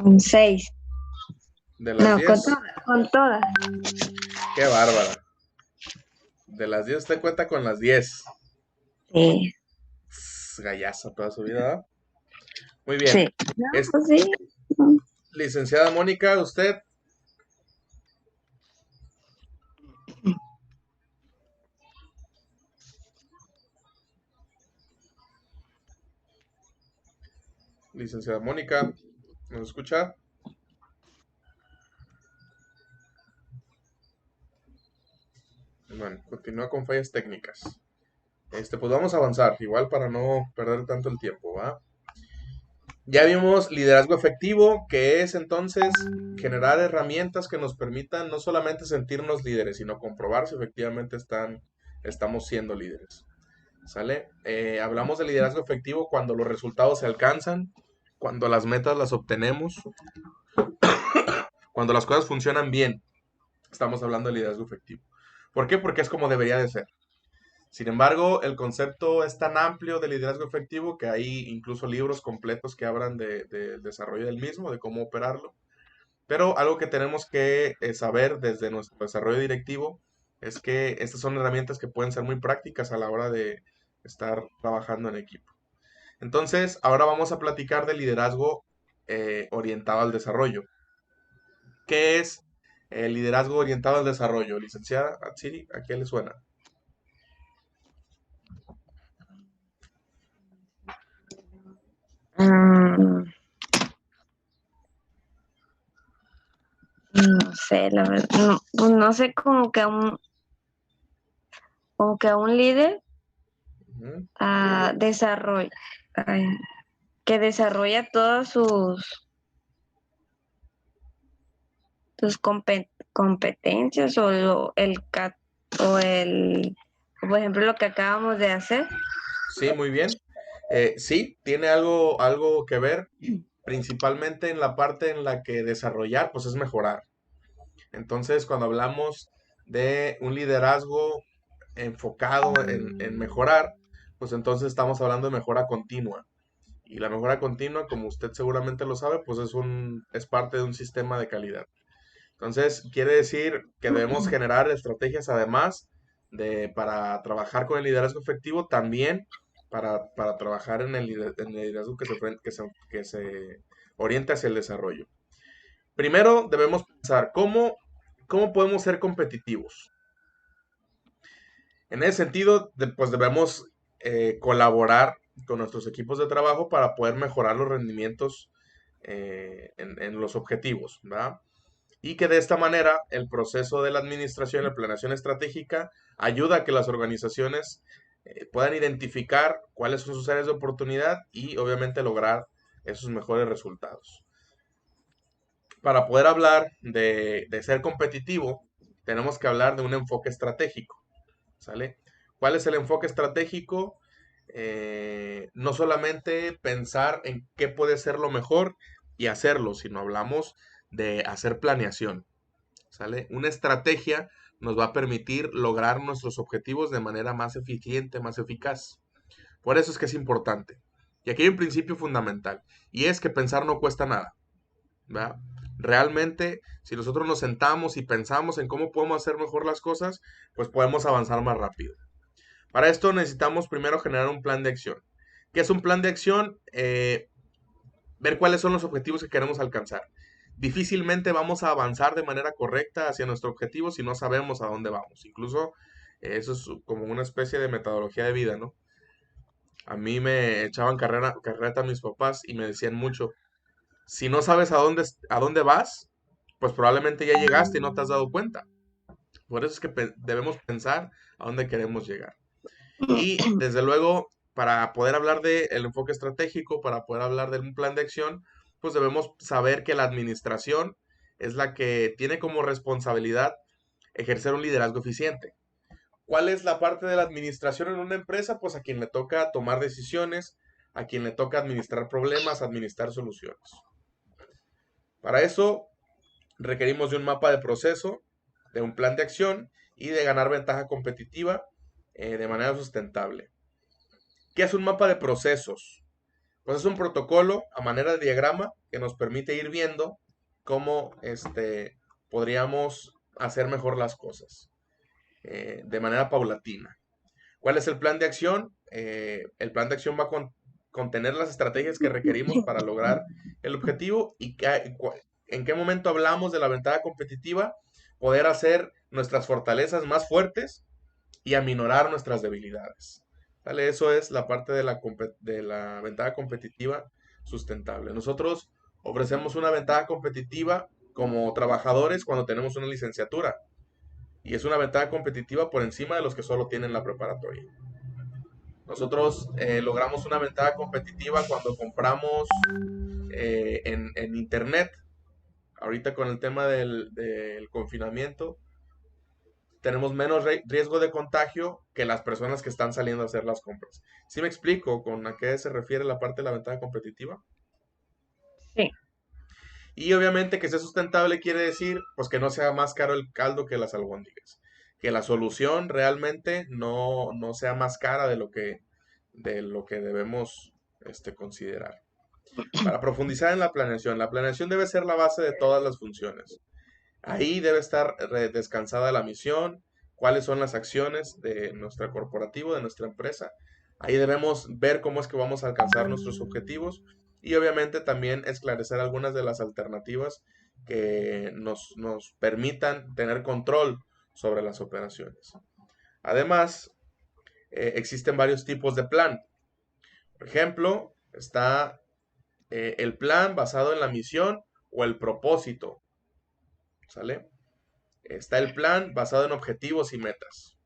Un 6. De las No, 10, con todas. qué bárbara. De las 10 usted cuenta con las 10. Sí, Gallazo toda su vida, ¿verdad? Muy bien. sí. No, Es, pues sí. No. licenciada Mónica, usted, licenciada Mónica, ¿nos escucha? Bueno, continúa con fallas técnicas. Pues vamos a avanzar, igual para no perder tanto el tiempo, ¿va? Ya vimos liderazgo efectivo, que es entonces generar herramientas que nos permitan no solamente sentirnos líderes, sino comprobar si efectivamente estamos siendo líderes. ¿Sale? Hablamos de liderazgo efectivo cuando los resultados se alcanzan, cuando las metas las obtenemos, cuando las cosas funcionan bien. Estamos hablando de liderazgo efectivo. ¿Por qué? Porque es como debería de ser. Sin embargo, el concepto es tan amplio de liderazgo efectivo que hay incluso libros completos que hablan del desarrollo del mismo, de cómo operarlo. Pero algo que tenemos que saber desde nuestro desarrollo directivo es que estas son herramientas que pueden ser muy prácticas a la hora de estar trabajando en equipo. Entonces, ahora vamos a platicar de liderazgo orientado al desarrollo. ¿Qué es el liderazgo orientado al desarrollo? Licenciada Atsiri, ¿a quién le suena? Mm, no sé, la verdad. No, pues no sé, como que a un líder Ujú. desarrolla, ay, que desarrolla todas sus competencias o el, por ejemplo, lo que acabamos de hacer. Sí, muy bien. Sí, tiene algo que ver, principalmente en la parte en la que desarrollar, pues es mejorar. Entonces, cuando hablamos de un liderazgo enfocado en mejorar, pues entonces estamos hablando de mejora continua. Y la mejora continua, como usted seguramente lo sabe, pues es parte de un sistema de calidad. Entonces, quiere decir que debemos generar estrategias además para trabajar con el liderazgo efectivo, también para trabajar en el liderazgo que se orienta hacia el desarrollo. Primero, debemos pensar cómo podemos ser competitivos. En ese sentido, pues debemos colaborar con nuestros equipos de trabajo para poder mejorar los rendimientos en los objetivos, ¿verdad? Y que de esta manera el proceso de la administración, la planeación estratégica, ayuda a que las organizaciones puedan identificar cuáles son sus áreas de oportunidad y obviamente lograr esos mejores resultados. Para poder hablar de ser competitivo, tenemos que hablar de un enfoque estratégico, ¿sale? ¿Cuál es el enfoque estratégico? No solamente pensar en qué puede ser lo mejor y hacerlo, sino hablamos de hacer planeación. ¿Sale? Una estrategia nos va a permitir lograr nuestros objetivos de manera más eficiente, más eficaz. Por eso es que es importante. Y aquí hay un principio fundamental, y es que pensar no cuesta nada, ¿verdad? Realmente, si nosotros nos sentamos y pensamos en cómo podemos hacer mejor las cosas, pues podemos avanzar más rápido. Para esto necesitamos primero generar un plan de acción. ¿Qué es un plan de acción? Ver cuáles son los objetivos que queremos alcanzar. Difícilmente vamos a avanzar de manera correcta hacia nuestro objetivo si no sabemos a dónde vamos. Incluso eso es como una especie de metodología de vida, ¿no? A mí me echaban carreta mis papás y me decían mucho, si no sabes a dónde vas, pues probablemente ya llegaste y no te has dado cuenta. Por eso es que debemos pensar a dónde queremos llegar. Y desde luego, para poder hablar del enfoque estratégico, para poder hablar de un plan de acción, pues debemos saber que la administración es la que tiene como responsabilidad ejercer un liderazgo eficiente. ¿Cuál es la parte de la administración en una empresa? Pues a quien le toca tomar decisiones, a quien le toca administrar problemas, administrar soluciones. Para eso requerimos de un mapa de proceso, de un plan de acción y de ganar ventaja competitiva de manera sustentable. ¿Qué es un mapa de procesos? Pues es un protocolo a manera de diagrama que nos permite ir viendo cómo podríamos hacer mejor las cosas de manera paulatina. ¿Cuál es el plan de acción? El plan de acción va a contener las estrategias que requerimos para lograr el objetivo y en qué momento hablamos de la ventaja competitiva, poder hacer nuestras fortalezas más fuertes y aminorar nuestras debilidades. ¿Vale? Eso es la parte de la ventaja competitiva sustentable. Nosotros ofrecemos una ventaja competitiva como trabajadores cuando tenemos una licenciatura y es una ventaja competitiva por encima de los que solo tienen la preparatoria. Nosotros logramos una ventaja competitiva cuando compramos en internet. Ahorita con el tema del confinamiento, tenemos menos riesgo de contagio que las personas que están saliendo a hacer las compras. ¿Sí me explico con a qué se refiere la parte de la ventaja competitiva? Sí. Y obviamente que sea sustentable quiere decir pues que no sea más caro el caldo que las albóndigas. Que la solución realmente no sea más cara de lo que debemos considerar. Para profundizar en la planeación debe ser la base de todas las funciones. Ahí debe estar descansada la misión, cuáles son las acciones de nuestro corporativo, de nuestra empresa. Ahí debemos ver cómo es que vamos a alcanzar nuestros objetivos y obviamente también esclarecer algunas de las alternativas que nos permitan tener control sobre las operaciones. Además, existen varios tipos de plan. Por ejemplo, está el plan basado en la misión o el propósito, ¿sale? Está el plan basado en objetivos y metas.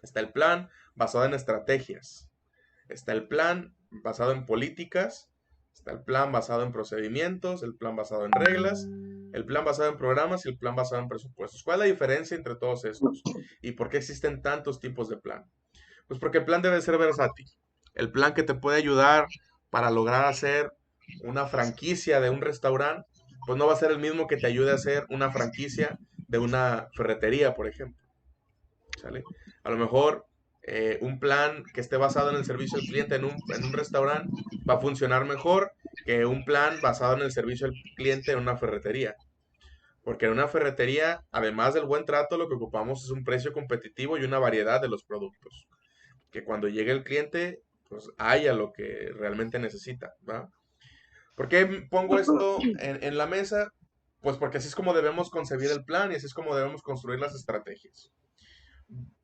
Está el plan basado en estrategias. Está el plan basado en políticas. Está el plan basado en procedimientos. El plan basado en reglas. El plan basado en programas y el plan basado en presupuestos. ¿Cuál es la diferencia entre todos estos? ¿Y por qué existen tantos tipos de plan? Pues porque el plan debe ser versátil. El plan que te puede ayudar para lograr hacer una franquicia de un restaurante, pues no va a ser el mismo que te ayude a hacer una franquicia de una ferretería, por ejemplo. ¿Sale? A lo mejor un plan que esté basado en el servicio al cliente en un restaurante va a funcionar mejor que un plan basado en el servicio al cliente en una ferretería. Porque en una ferretería, además del buen trato, lo que ocupamos es un precio competitivo y una variedad de los productos. Que cuando llegue el cliente, pues haya lo que realmente necesita, ¿va? ¿Por qué pongo esto en la mesa? Pues porque así es como debemos concebir el plan y así es como debemos construir las estrategias.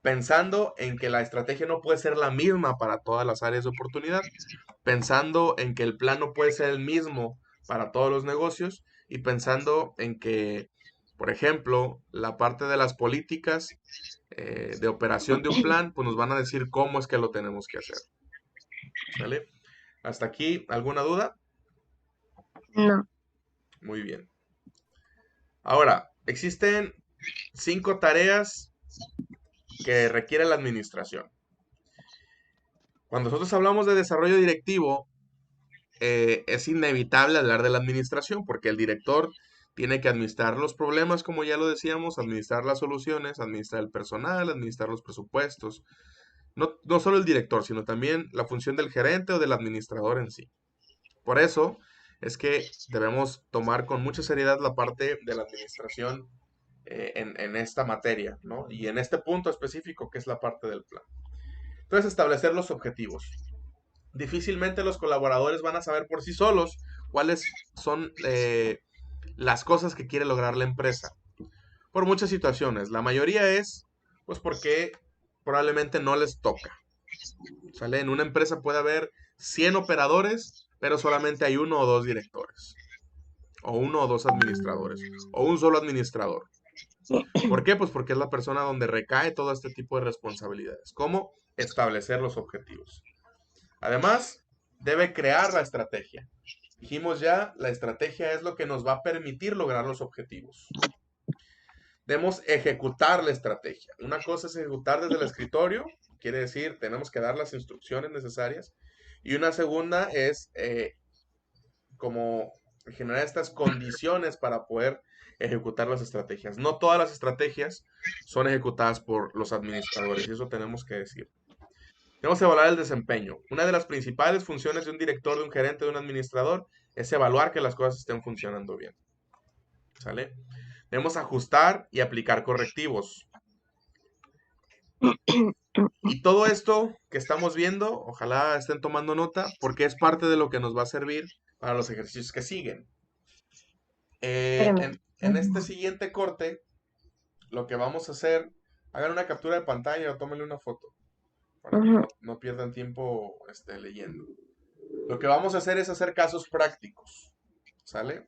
Pensando en que la estrategia no puede ser la misma para todas las áreas de oportunidad, pensando en que el plan no puede ser el mismo para todos los negocios y pensando en que, por ejemplo, la parte de las políticas de operación de un plan, pues nos van a decir cómo es que lo tenemos que hacer. ¿Sale? Hasta aquí, ¿alguna duda? No. Muy bien. Ahora, existen 5 tareas que requiere la administración. Cuando nosotros hablamos de desarrollo directivo, es inevitable hablar de la administración, porque el director tiene que administrar los problemas, como ya lo decíamos, administrar las soluciones, administrar el personal, administrar los presupuestos. No solo el director, sino también la función del gerente o del administrador en sí. Por eso es que debemos tomar con mucha seriedad la parte de la administración en esta materia, ¿no? Y en este punto específico, que es la parte del plan. Entonces, establecer los objetivos. Difícilmente los colaboradores van a saber por sí solos cuáles son las cosas que quiere lograr la empresa. Por muchas situaciones. La mayoría es, pues, porque probablemente no les toca. ¿Sale? En una empresa puede haber 100 operadores, pero solamente hay uno o dos directores. O uno o dos administradores. O un solo administrador. ¿Por qué? Pues porque es la persona donde recae todo este tipo de responsabilidades. ¿Cómo? Establecer los objetivos. Además, debe crear la estrategia. Dijimos ya, la estrategia es lo que nos va a permitir lograr los objetivos. Debemos ejecutar la estrategia. Una cosa es ejecutar desde el escritorio, quiere decir, tenemos que dar las instrucciones necesarias. Y una segunda es como generar estas condiciones para poder ejecutar las estrategias. No todas las estrategias son ejecutadas por los administradores, y eso tenemos que decir. Tenemos que evaluar el desempeño. Una de las principales funciones de un director, de un gerente, de un administrador es evaluar que las cosas estén funcionando bien. ¿Sale? Debemos ajustar y aplicar correctivos. Y todo esto que estamos viendo, ojalá estén tomando nota, porque es parte de lo que nos va a servir para los ejercicios que siguen. Espérame. En este siguiente corte, lo que vamos a hacer, hagan una captura de pantalla o tómenle una foto, para que Ujú. no pierdan tiempo leyendo. Lo que vamos a hacer es hacer casos prácticos, ¿sale?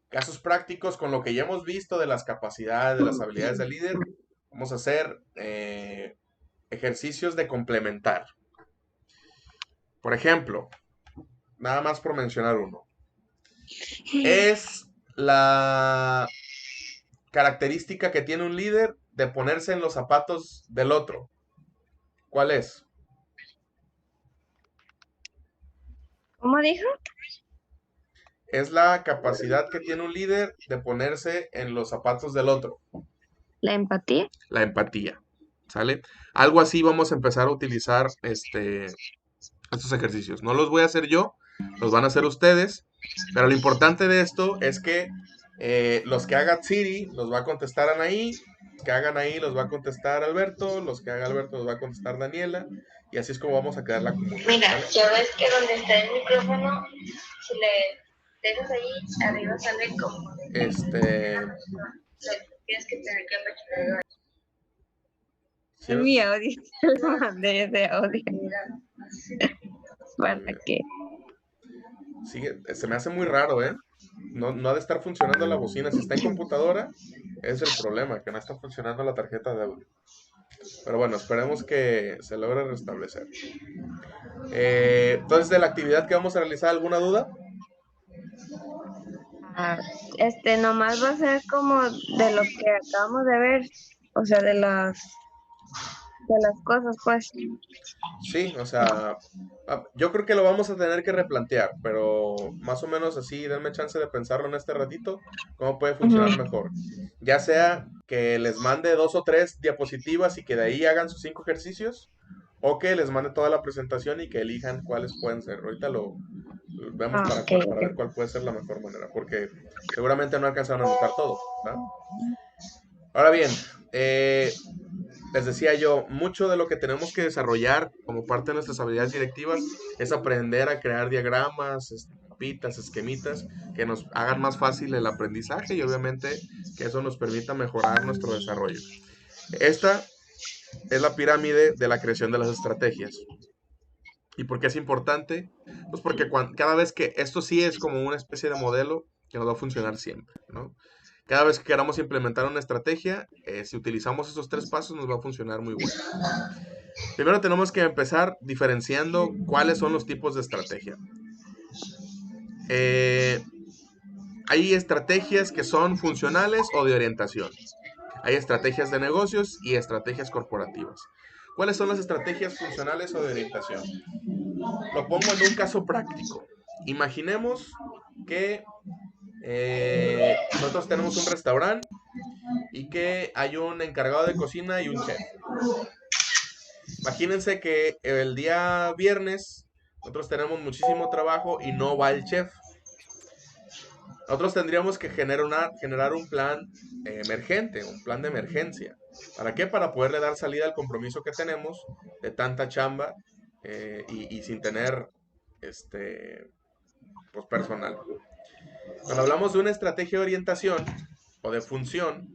Casos prácticos con lo que ya hemos visto de las capacidades, de las habilidades del líder. Vamos a hacer ejercicios de complementar. Por ejemplo, nada más por mencionar uno. Es la característica que tiene un líder de ponerse en los zapatos del otro. ¿Cuál es? ¿Cómo dijo? Es la capacidad que tiene un líder de ponerse en los zapatos del otro. La empatía. La empatía. ¿Sale? Algo así vamos a empezar a utilizar estos ejercicios. No los voy a hacer yo, los van a hacer ustedes. Pero lo importante de esto es que los que haga Siri los va a contestar Anaí, los que hagan ahí los va a contestar Alberto, los que haga Alberto los va a contestar Daniela, y así es como vamos a crear la comunidad. Mira, ¿Vale? ya ves que donde está el micrófono, si le dejas ahí, arriba sale como Este, tienes que tener que apachurar. ¿sí Es ves? mi audio, le mandé ese audio. ¿Para Muy bien. qué? Sigue, se me hace muy raro, ¿eh? No, no ha de estar funcionando la bocina. Si está en computadora, es el problema, que no está funcionando la tarjeta de audio. Pero bueno, esperemos que se logre restablecer. Entonces, de la actividad que vamos a realizar, ¿alguna duda? Ah, nomás va a ser como de lo que acabamos de ver, o sea, de las cosas, pues. Sí, o sea, yo creo que lo vamos a tener que replantear, pero más o menos así, denme chance de pensarlo en este ratito, cómo puede Ujú. funcionar mejor. Ya sea que les mande 2 o 3 diapositivas y que de ahí hagan sus 5 ejercicios, o que les mande toda la presentación y que elijan cuáles pueden ser. Ahorita lo vemos Ah, para, ok, para ver ok. cuál puede ser la mejor manera, porque seguramente no alcanzaron a anotar todo, ¿verdad? Ahora bien, les decía yo, mucho de lo que tenemos que desarrollar como parte de nuestras habilidades directivas es aprender a crear diagramas, mapitas, esquemitas, que nos hagan más fácil el aprendizaje y obviamente que eso nos permita mejorar nuestro desarrollo. Esta es la pirámide de la creación de las estrategias. ¿Y por qué es importante? Pues porque cada vez que esto sí es como una especie de modelo que nos va a funcionar siempre, ¿no? Cada vez que queramos implementar una estrategia, si utilizamos esos 3 pasos nos va a funcionar muy bueno. Primero tenemos que empezar diferenciando cuáles son los tipos de estrategia. Hay estrategias que son funcionales o de orientación. Hay estrategias de negocios y estrategias corporativas. ¿Cuáles son las estrategias funcionales o de orientación? Lo pongo en un caso práctico. Imaginemos que nosotros tenemos un restaurante y que hay un encargado de cocina y un chef. Imagínense que el día viernes nosotros tenemos muchísimo trabajo y no va el chef. Nosotros tendríamos que generar un plan emergente, un plan de emergencia. ¿Para qué? Para poderle dar salida al compromiso que tenemos de tanta chamba y sin tener pues personal. Cuando hablamos de una estrategia de orientación o de función,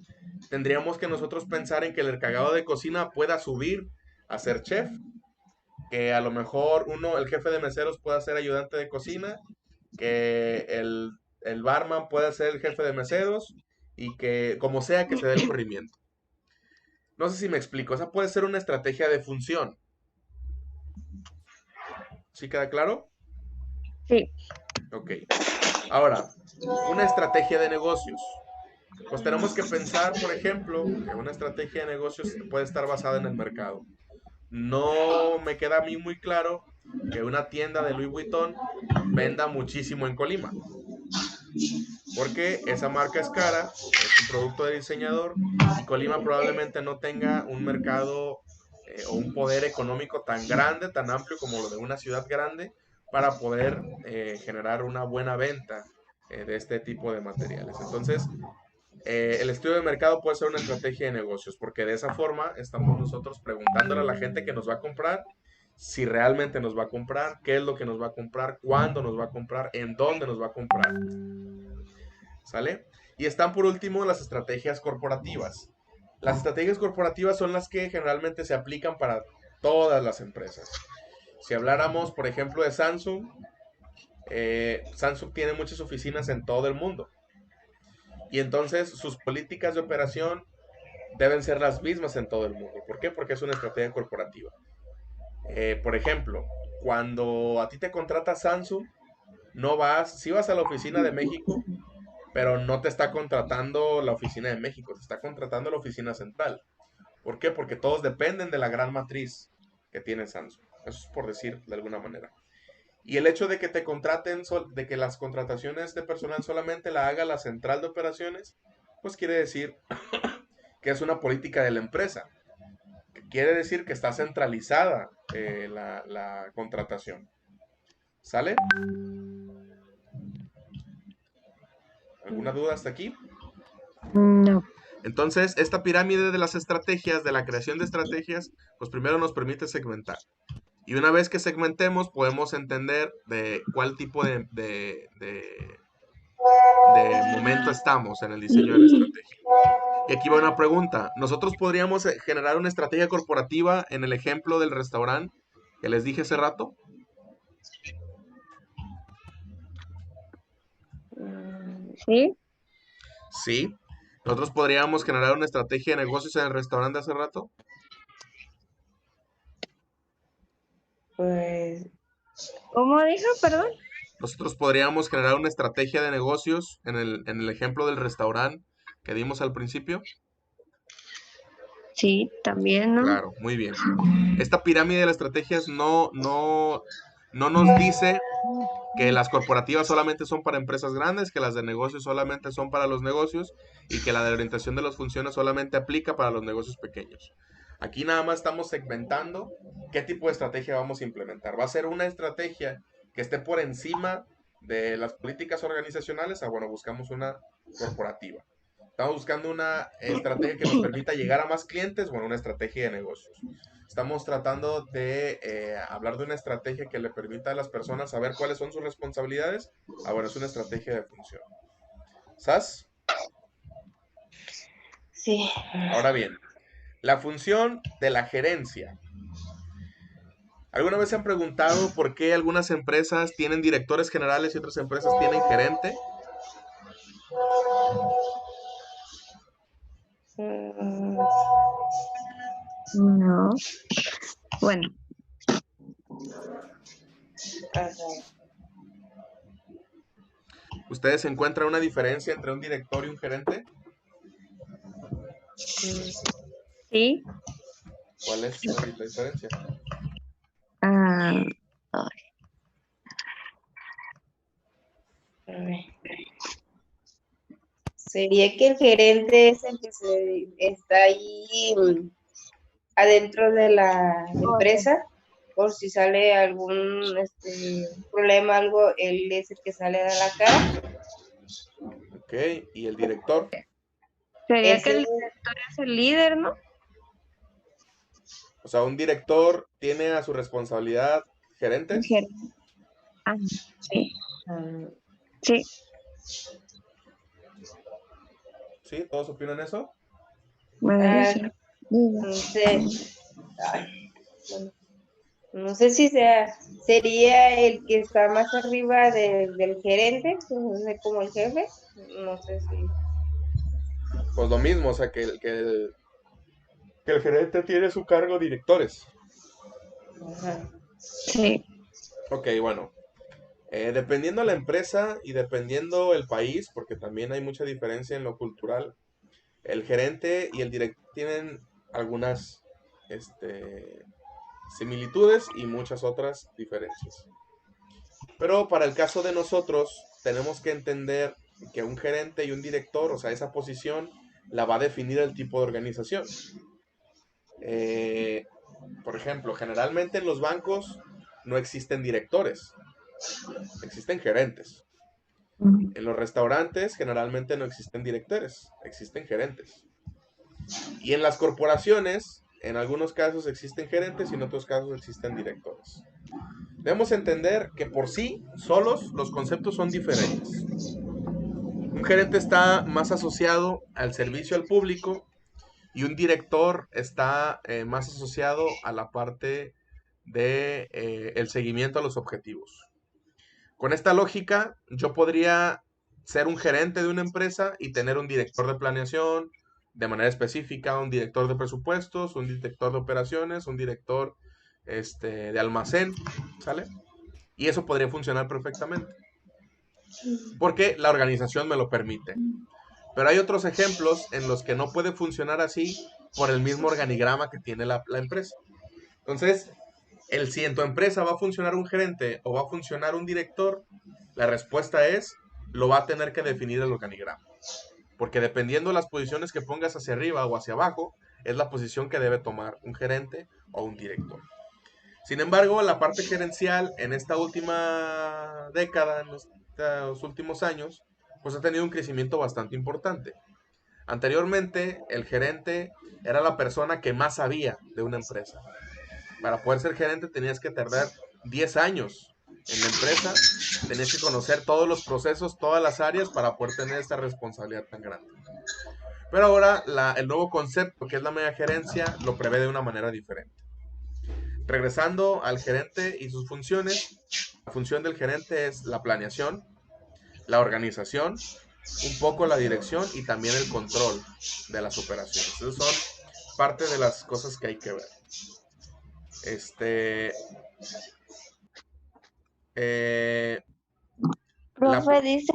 tendríamos que nosotros pensar en que el encargado de cocina pueda subir a ser chef, que a lo mejor el jefe de meseros pueda ser ayudante de cocina, que el barman pueda ser el jefe de meseros y que como sea que se dé el corrimiento. No sé si me explico, esa puede ser una estrategia de función. ¿Sí queda claro? Sí. Ok. Ahora, una estrategia de negocios. Pues tenemos que pensar, por ejemplo, que una estrategia de negocios puede estar basada en el mercado. No me queda a mí muy claro que una tienda de Louis Vuitton venda muchísimo en Colima, porque esa marca es cara, es un producto de diseñador y Colima probablemente no tenga un mercado o un poder económico tan grande, tan amplio como lo de una ciudad grande, para poder generar una buena venta de este tipo de materiales. Entonces, el estudio de mercado puede ser una estrategia de negocios, porque de esa forma estamos nosotros preguntándole a la gente que nos va a comprar si realmente nos va a comprar, qué es lo que nos va a comprar, cuándo nos va a comprar, en dónde nos va a comprar. ¿Sale? Y están por último las estrategias corporativas. Las estrategias corporativas son las que generalmente se aplican para todas las empresas. Si habláramos, por ejemplo, de Samsung, Samsung tiene muchas oficinas en todo el mundo. Y entonces sus políticas de operación deben ser las mismas en todo el mundo. ¿Por qué? Porque es una estrategia corporativa. Por ejemplo, cuando a ti te contrata Samsung, no vas, si vas a la oficina de México, pero no te está contratando la oficina de México, te está contratando la oficina central. ¿Por qué? Porque todos dependen de la gran matriz que tiene Samsung. Eso es por decir de alguna manera. Y el hecho de que te contraten, de que las contrataciones de personal solamente la haga la central de operaciones, pues quiere decir que es una política de la empresa. Quiere decir que está centralizada la contratación. ¿Sale? ¿Alguna duda hasta aquí? No. Entonces, esta pirámide de las estrategias, de la creación de estrategias, pues primero nos permite segmentar. Y una vez que segmentemos, podemos entender de cuál tipo de momento estamos en el diseño de la estrategia. Y aquí va una pregunta. ¿Nosotros podríamos generar una estrategia corporativa en el ejemplo del restaurante que les dije hace rato? ¿Sí? Sí. ¿Nosotros podríamos generar una estrategia de negocios en el restaurante hace rato? Pues ¿Cómo dijo? Perdón. Nosotros podríamos generar una estrategia de negocios en el ejemplo del restaurante que dimos al principio. Sí, también, ¿no? Claro, muy bien. Esta pirámide de las estrategias no nos dice que las corporativas solamente son para empresas grandes, que las de negocios solamente son para los negocios y que la de orientación de las funciones solamente aplica para los negocios pequeños. Aquí nada más estamos segmentando qué tipo de estrategia vamos a implementar. ¿Va a ser una estrategia que esté por encima de las políticas organizacionales? Bueno, buscamos una corporativa. Estamos buscando una estrategia que nos permita llegar a más clientes, bueno, una estrategia de negocios. Estamos tratando de hablar de una estrategia que le permita a las personas saber cuáles son sus responsabilidades. Bueno, es una estrategia de función. ¿Sas? sí. Ahora bien, la función de la gerencia. ¿Alguna vez se han preguntado por qué algunas empresas tienen directores generales y otras empresas tienen gerente? Mm, No. Bueno, ajá. ¿Ustedes encuentran una diferencia entre un director y un gerente? sí. ¿Cuál es la diferencia? Ah, A ver. Sería que el gerente es el que está ahí adentro de la empresa, por si sale algún problema, algo, él es el que sale a dar la cara. Ok, ¿y el director? sería que Ese, el director es el líder, ¿no? O sea, un director tiene a su responsabilidad El gerentes. gerente. Ah, sí. ah, Sí. ¿Sí? ¿Todos opinan eso? Bueno, yo sí. no sé, ay, bueno, no sé si sería el que está más arriba del gerente, no sé, como el jefe, no sé si. Pues lo mismo, o sea, que el gerente tiene a su cargo directores. Ajá. Sí. Ok, bueno. Dependiendo la empresa y dependiendo el país, porque también hay mucha diferencia en lo cultural, el gerente y el director tienen algunas similitudes y muchas otras diferencias. Pero para el caso de nosotros, tenemos que entender que un gerente y un director, o sea, esa posición la va a definir el tipo de organización. Por ejemplo, generalmente en los bancos no existen directores, existen gerentes. En los restaurantes generalmente no existen directores, existen gerentes. Y en las corporaciones, en algunos casos existen gerentes y en otros casos existen directores. Debemos entender que por sí, solos, los conceptos son diferentes. Un gerente está más asociado al servicio al público y un director está más asociado a la parte de el seguimiento a los objetivos. Con esta lógica, yo podría ser un gerente de una empresa y tener un director de planeación de manera específica, un director de presupuestos, un director de operaciones, un director de almacén, ¿sale? Y eso podría funcionar perfectamente, porque la organización me lo permite. Pero hay otros ejemplos en los que no puede funcionar así por el mismo organigrama que tiene la empresa. Entonces, si en tu empresa va a funcionar un gerente o va a funcionar un director, la respuesta es, lo va a tener que definir el organigrama. Porque dependiendo de las posiciones que pongas hacia arriba o hacia abajo, es la posición que debe tomar un gerente o un director. Sin embargo, la parte gerencial en esta última década, en estos últimos años, pues ha tenido un crecimiento bastante importante. Anteriormente, el gerente era la persona que más sabía de una empresa. Para poder ser gerente tenías que tardar 10 años en la empresa, tenías que conocer todos los procesos, todas las áreas para poder tener esta responsabilidad tan grande. Pero ahora el nuevo concepto, que es la media gerencia, lo prevé de una manera diferente. Regresando al gerente y sus funciones, la función del gerente es la planeación, la organización, un poco la dirección y también el control de las operaciones. Esas son parte de las cosas que hay que ver. Profe, dice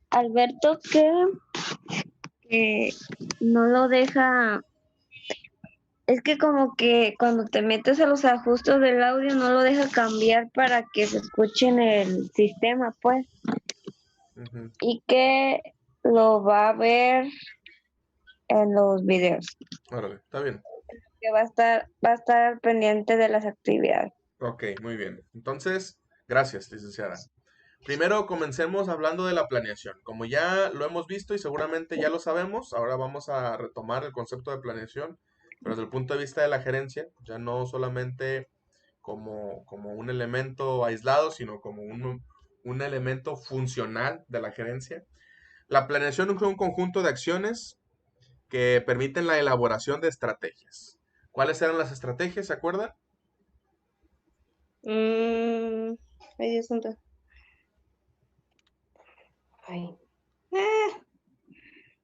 Alberto que no lo deja. Es que como que cuando te metes a los ajustes del audio no lo deja cambiar para que se escuche en el sistema, pues. Y que lo va a ver en los videos. Órale, está bien. Que va a estar al pendiente de las actividades. Ok, muy bien. Entonces, gracias, licenciada. Primero comencemos hablando de la planeación. Como ya lo hemos visto y seguramente ya lo sabemos, ahora vamos a retomar el concepto de planeación, pero desde el punto de vista de la gerencia, ya no solamente como un elemento aislado, sino como un elemento funcional de la gerencia. La planeación es un conjunto de acciones que permiten la elaboración de estrategias. ¿Cuáles eran las estrategias? ¿Se acuerdan? Ay, Dios santo. Ay.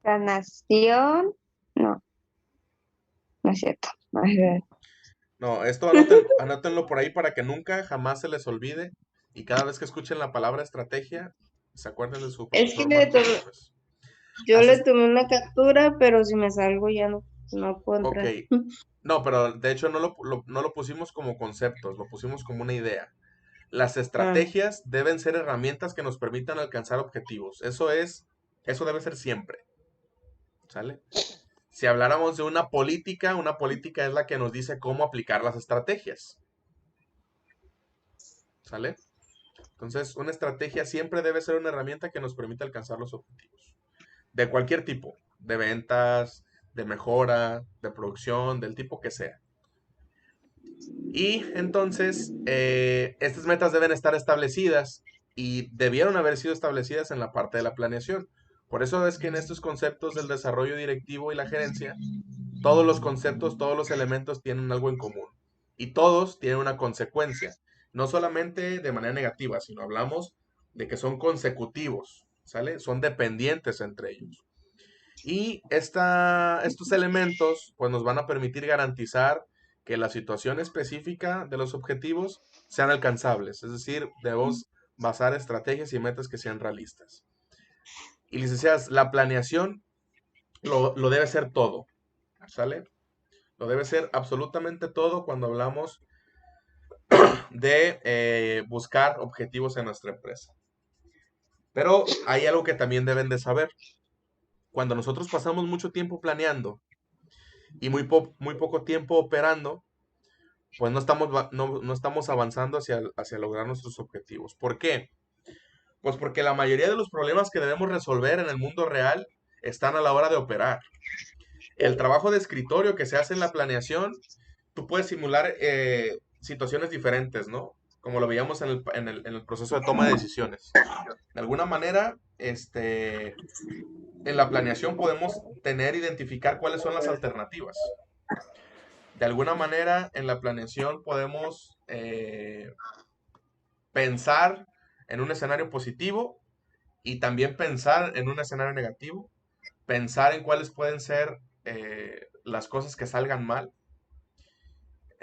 Planación. No es cierto. No, esto anótenlo por ahí para que nunca jamás se les olvide y cada vez que escuchen la palabra estrategia, se acuerden de su Es que profesor Marco López. yo le tomé una captura, pero si me salgo ya no puedo entrar. Ok. No, pero de hecho no lo pusimos como conceptos, lo pusimos como una idea. Las estrategias deben ser herramientas que nos permitan alcanzar objetivos. Eso debe ser siempre. ¿Sale? Si habláramos de una política es la que nos dice cómo aplicar las estrategias. ¿Sale? Entonces, una estrategia siempre debe ser una herramienta que nos permita alcanzar los objetivos. De cualquier tipo, de ventas, de mejora, de producción, del tipo que sea. Y entonces, estas metas deben estar establecidas y debieron haber sido establecidas en la parte de la planeación. Por eso es que en estos conceptos del desarrollo directivo y la gerencia, todos los conceptos, todos los elementos tienen algo en común. Y todos tienen una consecuencia. No solamente de manera negativa, sino hablamos de que son consecutivos, ¿sale? Son dependientes entre ellos. Y estos elementos pues nos van a permitir garantizar que la situación específica de los objetivos sean alcanzables. Es decir, debemos basar estrategias y metas que sean realistas. Y licenciadas, la planeación lo debe ser todo, ¿sale? Lo debe ser absolutamente todo cuando hablamos de buscar objetivos en nuestra empresa. Pero hay algo que también deben de saber. Cuando nosotros pasamos mucho tiempo planeando y muy poco tiempo operando, pues no estamos avanzando hacia lograr nuestros objetivos. ¿Por qué? Pues porque la mayoría de los problemas que debemos resolver en el mundo real están a la hora de operar. El trabajo de escritorio que se hace en la planeación, tú puedes simular situaciones diferentes, ¿no? Como lo veíamos en el proceso de toma de decisiones. De alguna manera, en la planeación podemos identificar cuáles son las alternativas. De alguna manera, en la planeación podemos pensar en un escenario positivo y también pensar en un escenario negativo, pensar en cuáles pueden ser las cosas que salgan mal.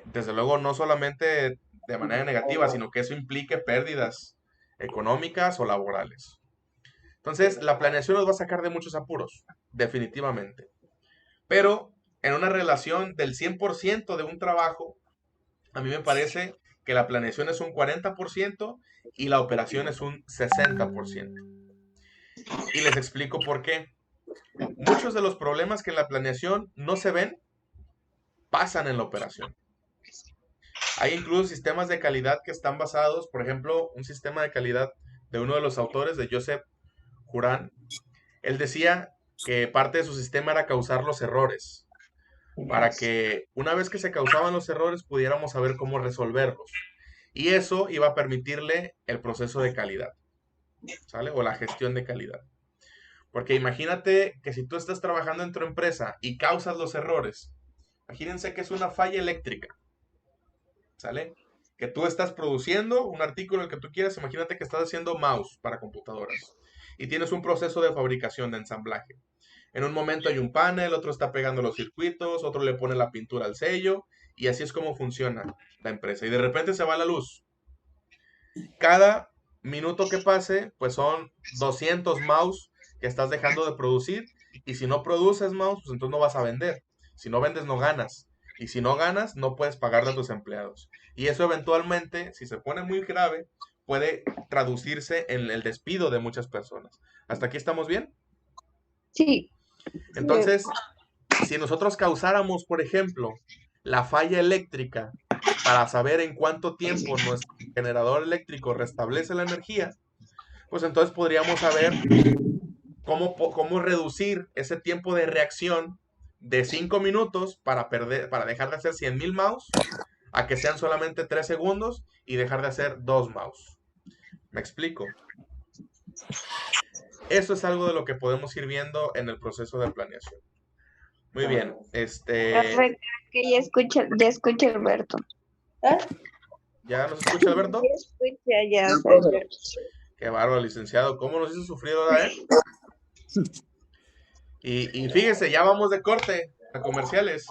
Desde luego, no solamente de manera negativa, sino que eso implique pérdidas económicas o laborales. Entonces, la planeación nos va a sacar de muchos apuros, definitivamente. Pero en una relación del 100% de un trabajo, a mí me parece que la planeación es un 40% y la operación es un 60%. Y les explico por qué. Muchos de los problemas que en la planeación no se ven, pasan en la operación. Hay incluso sistemas de calidad que están basados, por ejemplo, un sistema de calidad de uno de los autores, de Joseph Juran. Él decía que parte de su sistema era causar los errores, para que una vez que se causaban los errores pudiéramos saber cómo resolverlos. Y eso iba a permitirle el proceso de calidad, ¿sale? O la gestión de calidad. Porque imagínate que si tú estás trabajando en tu empresa y causas los errores, imagínense que es una falla eléctrica, ¿sale? Que tú estás produciendo un artículo el que tú quieras, imagínate que estás haciendo mouse para computadoras y tienes un proceso de fabricación, de ensamblaje. En un momento hay un panel, otro está pegando los circuitos, otro le pone la pintura al sello y así es como funciona la empresa. Y de repente se va la luz. Cada minuto que pase, pues son 200 mouse que estás dejando de producir. Y si no produces mouse, pues entonces no vas a vender. Si no vendes, no ganas. Y si no ganas, no puedes pagarle a tus empleados. Y eso eventualmente, si se pone muy grave, puede traducirse en el despido de muchas personas. ¿Hasta aquí estamos bien? Sí. Entonces, si nosotros causáramos, por ejemplo, la falla eléctrica para saber en cuánto tiempo nuestro generador eléctrico restablece la energía, pues entonces podríamos saber cómo reducir ese tiempo de reacción de 5 minutos para dejar de hacer 100,000 mouse a que sean solamente 3 segundos y dejar de hacer 2 mouse. ¿Me explico? Eso es algo de lo que podemos ir viendo en el proceso de planeación. Muy bien, Perfecto, que ya escucha Alberto. ¿Ah? ¿ya nos escucha Alberto? Ya escucha, ya. Qué bárbaro, licenciado. ¿Cómo nos hizo sufrir ahora, eh? Y fíjese, ya vamos de corte a comerciales.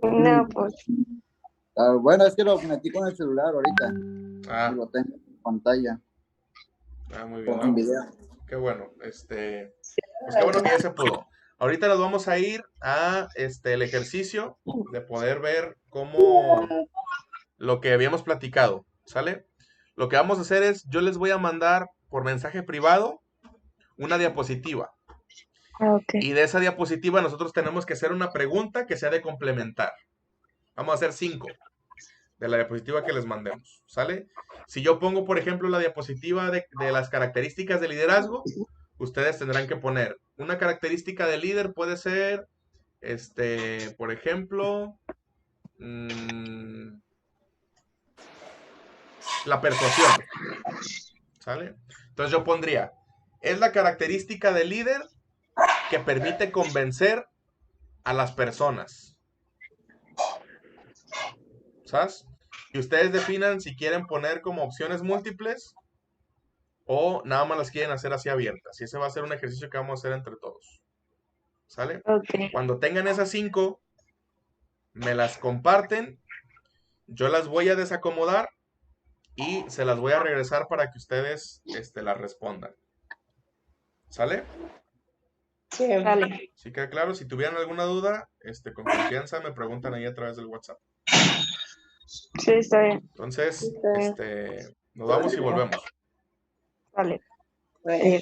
No, pues. Bueno, es que lo metí con el celular ahorita. Ah, Y lo tengo en pantalla. muy bien. Con video. Qué bueno. Pues qué bueno que ya se pudo. Ahorita nos vamos a ir a el ejercicio de poder ver cómo lo que habíamos platicado, ¿sale? Lo que vamos a hacer es, yo les voy a mandar por mensaje privado una diapositiva. Okay. Y de esa diapositiva nosotros tenemos que hacer una pregunta que sea de complementar. Vamos a hacer 5 de la diapositiva que les mandemos, ¿sale? Si yo pongo, por ejemplo, la diapositiva de las características de liderazgo, ustedes tendrán que poner una característica de líder, puede ser, por ejemplo, la persuasión, ¿sale? Entonces yo pondría, es la característica de líder que permite convencer a las personas, ¿sabes? Y ustedes definan si quieren poner como opciones múltiples o nada más las quieren hacer así abiertas. Y ese va a ser un ejercicio que vamos a hacer entre todos, ¿sale? Okay. Cuando tengan esas 5, me las comparten, yo las voy a desacomodar y se las voy a regresar para que ustedes las respondan. ¿Sale? Sí. Vale. ¿Sí queda claro? Si tuvieran alguna duda, con confianza me preguntan ahí a través del WhatsApp. Sí, está bien. Entonces, nos vamos y volvemos. Vale. Bueno.